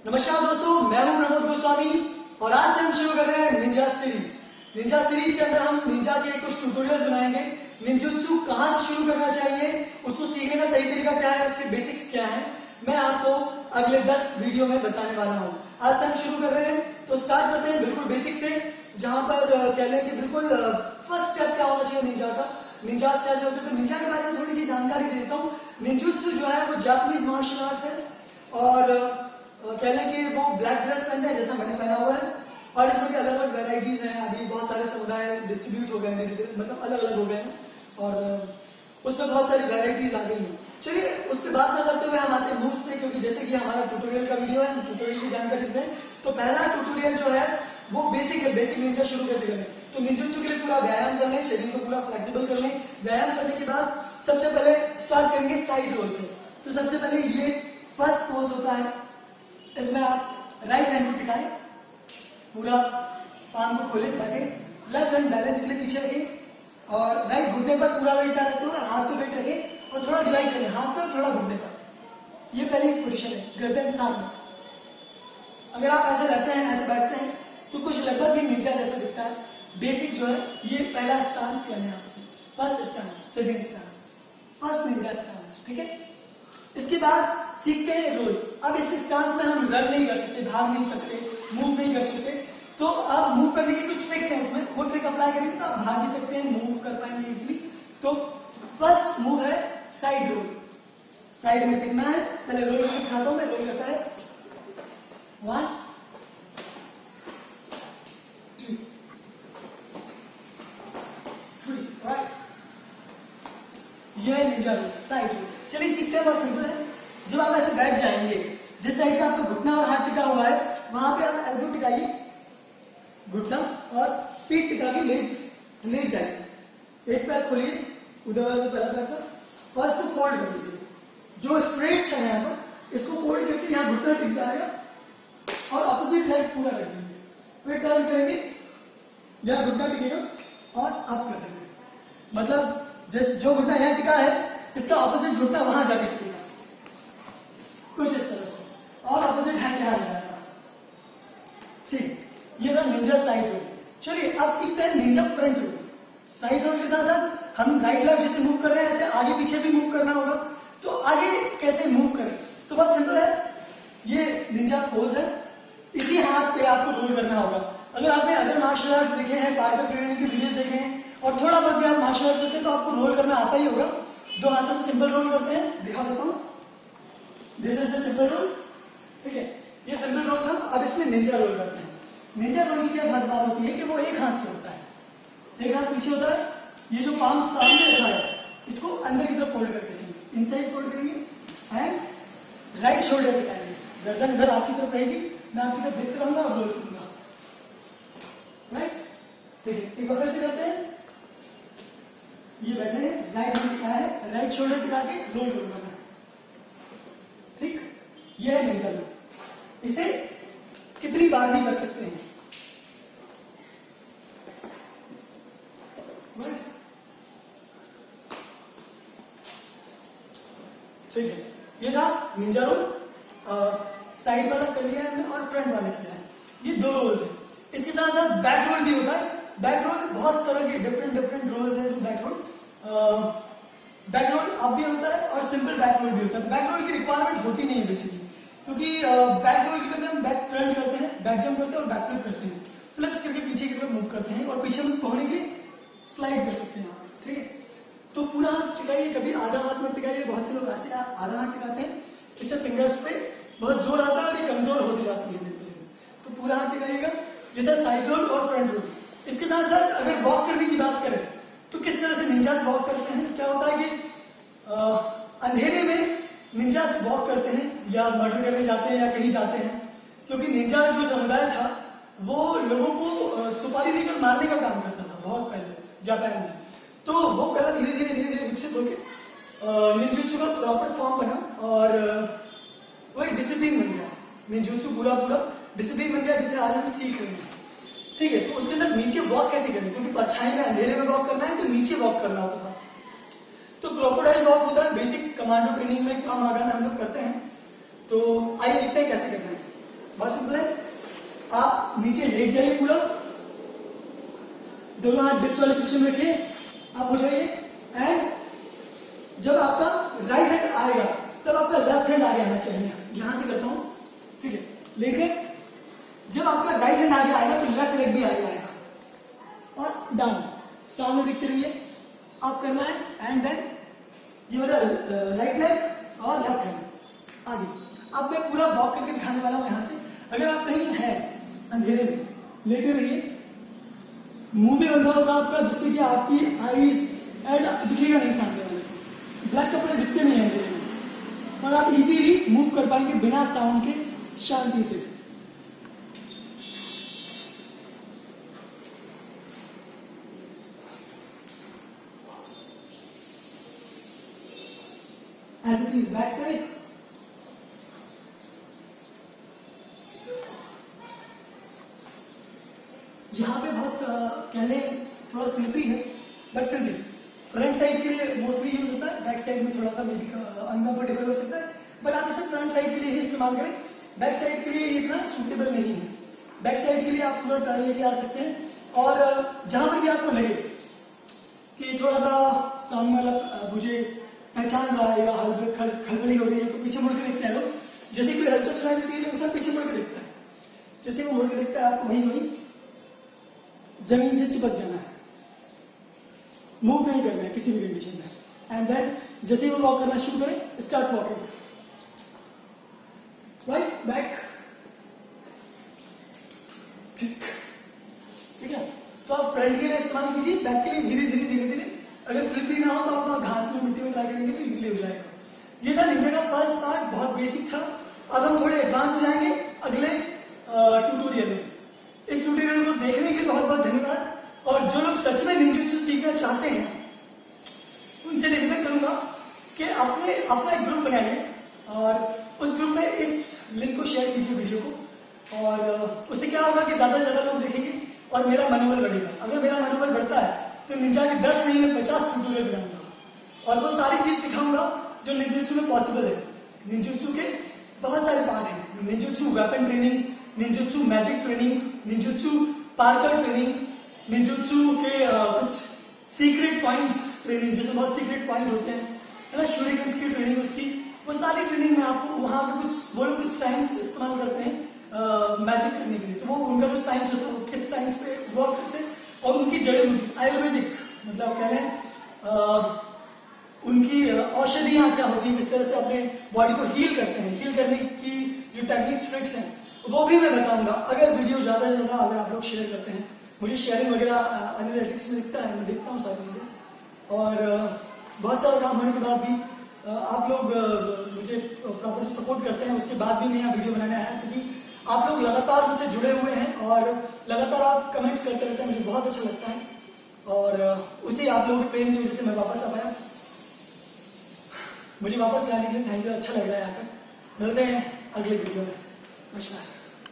नमस्कार दोस्तों, मैं हूं प्रमोद गोस्वामी और आज से हम शुरू कर रहे हैं निंजा सीरीज। निंजा सीरीज के अंदर हम निंजा के कुछ ट्यूटोरियल्स बनाएंगे। निंजुत्सु कहां से शुरू करना चाहिए, उसको सीखने का सही तरीका क्या है, उसके बेसिक्स क्या है, मैं आपको अगले 10 वीडियो में बताने वाला हूं। आज से हम शुरू कर रहे हैं, तो स्टार्ट करते हैं बिल्कुल बेसिक से, जहां पर कह लें कि बिल्कुल फर्स्ट स्टेप क्या होना चाहिए निंजा का। निंजा कैसे होते हैं, तो निंजा के बारे में थोड़ी सी जानकारी देता हूँ। निंजुत्सु जो है वो जापानीज मार्शल आर्ट है और कह लें कि वो ब्लैक ड्रेस पहनते हैं जैसा मैंने पहना हुआ है, और इसमें भी अलग अलग वेराइटीज हैं। अभी बहुत सारे समुदाय डिस्ट्रीब्यूट हो गए हैं, मतलब अलग अलग हो गए हैं और उसमें बहुत सारी वेराइटीज आ गई हैं। चलिए उसके बात न करते हुए हम आते हैं मूव्स पे, क्योंकि जैसे कि हमारा ट्यूटोरियल का वीडियो है, हम ट्यूटोरियल की जानकारी दें। तो पहला ट्यूटोरियल जो है वो बेसिक है, बेसिक निंजा शुरू कैसे करें। तो निंजुत्सु के लिए पूरा व्यायाम कर लें, शरीर को पूरा फ्लेक्सिबल कर लें। व्यायाम करने के बाद सबसे पहले स्टार्ट करेंगे साइड रोल से। तो सबसे पहले ये फर्स्ट पोज होता है, इसमें आप राइट हैंड को टिकाएं, पूरा पाम को खोले ताकि लेफ्ट हैंड बैलेंस के लिए पीछे रखें और राइट घुटने पर पूरा वेट डाल रखते हुए हाथ को वेट रखें और थोड़ा डिवाइड करें, हाथ पर थोड़ा घुटने पर। ये पहली पोजीशन है, गर्दन सामने। अगर आप ऐसे रहते हैं, ऐसे बैठते हैं, तो कुछ लगभग ही निंजा जैसा दिखता है। बेसिक जो है ये पहला स्टांस करना है आपसे, first stance, second stance, first Ninja stance, ठीक है। इसके बाद सीखते हैं रोल। अब इस स्टांस में हम रन नहीं कर सकते, भाग नहीं सकते, मूव नहीं कर सकते, तो अब मूव करने की कुछ ट्रिक्स हैं उसमें, वो ट्रिक अप्लाई करेंगे तो आप भाग भी सकते हैं, मूव कर पाएंगे इजीली। तो फर्स्ट मूव है साइड रोल। साइड में टिकना है, पहले रोल में दिखाता हूं मैं, रोल कैसा है। 1 2 3 राइट, यह है निंजा रोल, साइड रोल। चलिए सीखते हैं, बहुत सिंपल है। जब आप ऐसे बैठ जाएंगे, जिस साइड का आपका घुटना और हाथ टिका हुआ है, वहां पे आप एल्बो टिकाइए, घुटना और पीठ टिका के लेट जाइए। एक पैर खोलिए उधर वाले पहला पैर पर और इसको फोल्ड कर दीजिए। जो स्ट्रेट है यहाँ पर, इसको फोल्ड करके यहाँ घुटना टिक जाएगा और अपोजिट लेग पूरा रख देंगे। फिर टर्न करेंगे, यहाँ घुटना टिकेगा और अप कर देंगे। मतलब जो घुटना यहाँ टिका है, इसका अपोजिट घुटना वहां जाके टिकेगा, कुछ इस तरह से, और अपोजिट हैंड यहां जाएगा। ठीक, ये था निंजा साइड रोल। चलिए अब सीखते हैं ninja front roll. Side roll के साथ साथ हम राइट लेफ्ट जैसे मूव कर रहे हैं, ऐसे आगे पीछे भी मूव करना होगा। तो आगे कैसे मूव करें, तो बहुत सिंपल है। ये निंजा पोज है, इसी हाथ पे आपको रोल करना होगा। अगर आपने अदर मार्शल आर्ट्स देखे हैं, पार्कर ट्रेनिंग की वीडियो देखे हैं और थोड़ा बहुत भी आप मार्शल आर्ट करते हैं, तो आपको रोल करना आता ही होगा। दो हाथों से सिंपल रोल करते हैं, दिखा देता हूं। This is the simple roll, ठीक है, ये सिंपल रोल था। अब इसमें निंजा रोल करते हैं। निंजा रोल की क्या खास बात होती है कि वो एक हाथ से होता है, एक हाथ पीछे होता है, ये जो पाम सामने रखा है इसको अंदर की तरफ फोल्ड करके रखेंगे, इनसाइड फोल्ड करेंगे एंड राइट शोल्डर दिखाएंगे, गर्दन इधर आपकी तरफ रहेगी, मैं आपकी तरफ देखते रहूंगा और रोल करूंगा, राइट, ठीक है। एक बार से करते हैं, ये बैठे हैं, राइट हैंड दिखाया है, राइट शोल्डर दिखा के रोल करूंगा मैं, ठीक। यह है निंजा रोल। इसे कितनी बार भी कर सकते हैं, ठीक है। ये था निंजा रोल। साइड वाला कर लिया हमने और फ्रंट वाला किया है, ये दो रोल्स है। इसके साथ साथ बैक रोल भी होता है। बैक रोल बहुत तरह के डिफरेंट रोल्स है। बैक रोल अब भी होता है और सिंपल बैक रोल भी होता है। बैक रोल की रिक्वायरमेंट होती नहीं है बेसिकली, क्योंकि बैक रोल के अंदर हम बैक टर्न करते हैं, बैक जंप करते हैं और बैक फ्लिप करते हैं, फ्लिप्स करके पीछे की तरफ मूव करते हैं और पीछे मूव होने के स्लाइड कर सकते हैं, ठीक है। तो पूरा हाथ टिकाइए, कभी आधा हाथ में टिकाइए, बहुत से लोग ऐसे आधा हाथ टिकाते हैं, इससे फिंगर्स पे बहुत जोर आता है और ये कमजोर होती जाती है। तो पूरा हाथ टिकाइएगा। ये था साइड रोल और फ्रंट रोल। इसके साथ साथ अगर वॉक करने की बात करें तो किस तरह से निंजास वॉक करते हैं। क्या होता है कि अंधेरे में निंजास वॉक करते हैं या मर्डर करने जाते हैं या कहीं जाते हैं, क्योंकि निंजा जो समुदाय था वो लोगों को सुपारी देकर मारने का काम करता था बहुत पहले जापान में। तो वो पहला धीरे धीरे विकसित होकर निंजुत्सु का प्रॉपर फॉर्म बना और वो एक डिसिप्लिन बन गया। निंजुत्सु पूरा डिसिप्लिन बन गया, जिसे आज हम सीख रहे हैं, ठीक है। तो उसके अंदर नीचे वॉक कैसे करें, क्योंकि परछाई में अंधेरे में वॉक करना है तो नीचे वॉक करना होता था। तो क्रोकोडाइल वॉक होता है, बेसिक कमांडो ट्रेनिंग में काम आगान हम लोग करते हैं। तो आइए देखते हैं कैसे करना है। बहुत सिंपल है। आप नीचे लेट जाइए पूरा, दोनों हाथ डिप्स वाले पोजीशन में रखिए, आप हो जाइए। एंड जब आपका राइट हैंड आएगा तब आपका लेफ्ट हैंड आगे आना चाहिए। यहां से करता हूं, ठीक है। लेकिन जब आपका राइट हैंड आगे आएगा तो लेफ्ट लेग भी आगे आएगा। और डाउन, सामने देखते रहिए, आप करना है। एंड देन ये मेरा राइट लेग और लेफ्ट हैंड आगे। अब मैं पूरा वॉक करके दिखाने वाला हूं यहां से। अगर आप कहीं हैं अंधेरे में, लेटे रहिए, मुंह भी बंधा होगा आपका, जिससे कि आपकी आईज एंड दिखेगा नहीं सामने वाले, ब्लैक कपड़े दिखते नहीं है अंधेरे में, और आप इजीली मूव कर पाएंगे बिना साउंड के, शांति से। As it is back side, यहाँ पे बहुत कहने थोड़ा स्लिपरी है, बट फिर भी फ्रंट साइड के लिए मोस्टली यूज होता है, बैक साइड में थोड़ा सा अनकंफर्टेबल हो सकता है, बट आप इसे फ्रंट साइड के लिए ही इस्तेमाल करें। बैक साइड के लिए इतना सूटेबल नहीं है। बैक साइड के लिए आप पूरा टर्न लेके आ सकते हैं, और जहां पर भी आपको लगे कि थोड़ा सा सामने वाला मुझे पहचान रहा है या खलबली हो रही है, तो पीछे मुड़ के देखते हैं लोग। जैसे कोई हलचल सुनाई देती है तो पीछे मुड़ के देखता है, जैसे वो मुड़ के देखता है आपको वहीं जमीन से चिपक जाना है, मूव नहीं करना है किसी भी कंडीशन में। एंड देन जैसे ही वो वॉक करना शुरू करें, स्टार्ट वॉकिंग, राइट बैक, ठीक है। तो आप फ्रंट के लिए इस्तेमाल कीजिए, बैक के लिए धीरे धीरे धीरे धीरे। अगर स्लिपरी ना हो तो आप घास में मिट्टी में ट्राई करेंगे तो इजीली हो जाएगा। ये था निंजा का फर्स्ट पार्ट, बहुत बेसिक था। अब हम थोड़े एडवांस हो जाएंगे अगले ट्यूटोरियल में। इस ट्यूटोरियल को देखने के लिए बहुत बहुत धन्यवाद। और जो लोग सच में निंजुत्सु सीखना चाहते हैं, उनसे रिक्वेस्ट करूंगा कि अपना एक ग्रुप बनाइए, और उस ग्रुप में इस लिंक को शेयर कीजिए वीडियो को, और उससे क्या होगा कि ज्यादा से ज्यादा लोग देखेंगे और मेरा मनोबल बढ़ेगा। अगर मेरा मनोबल बढ़ता है तो निंजा के 10 नहीं में 50 ट्यूटोरियल बनाऊंगा, और वो सारी चीज दिखाऊंगा जो निंजुत्सु में पॉसिबल है। निंजुत्सु के बहुत सारे पार्ट हैं, ninjutsu weapon training, ninjutsu magic training, ninjutsu Parker training, ninjutsu के कुछ सीक्रेट पॉइंट्स ट्रेनिंग, जैसे बहुत सीक्रेट पॉइंट होते हैं, है ना, शूरिकन्स की ट्रेनिंग, उसकी वो सारी ट्रेनिंग में आपको वहां पे वो लोग कुछ साइंस इस्तेमाल करते हैं मैजिक करने के लिए। तो वो उनका जो साइंस होता है वो किस साइंस पे वर्क करते हैं, और उनकी जड़ी बूटी आयुर्वेदिक, मतलब कह लें उनकी औषधियां क्या होती है, किस तरह से अपने बॉडी को हील करते हैं, हील करने की जो टेक्निक्स ट्रिक्स हैं वो भी मैं बताऊंगा। अगर वीडियो ज्यादा से ज्यादा अगर आप लोग शेयर करते हैं, मुझे शेयरिंग वगैरह एनालिटिक्स में दिखता है, मैं देखता हूँ सारी चीजें। और बहुत सारा काम होने के बाद भी आप लोग मुझे प्रॉपर सपोर्ट करते हैं, उसके बाद भी मैं यहाँ वीडियो बनाने आया, क्योंकि आप लोग लगातार मुझसे जुड़े हुए हैं और लगातार आप कमेंट करते रहते हैं, मुझे बहुत अच्छा लगता है। और उसी आप लोगों के प्रेम की वजह से मैं वापस आ पाया। मुझे वापस लाने के लिए थैंक यू, अच्छा लग रहा है आकर। मिलते हैं अगले वीडियो में। नमस्कार।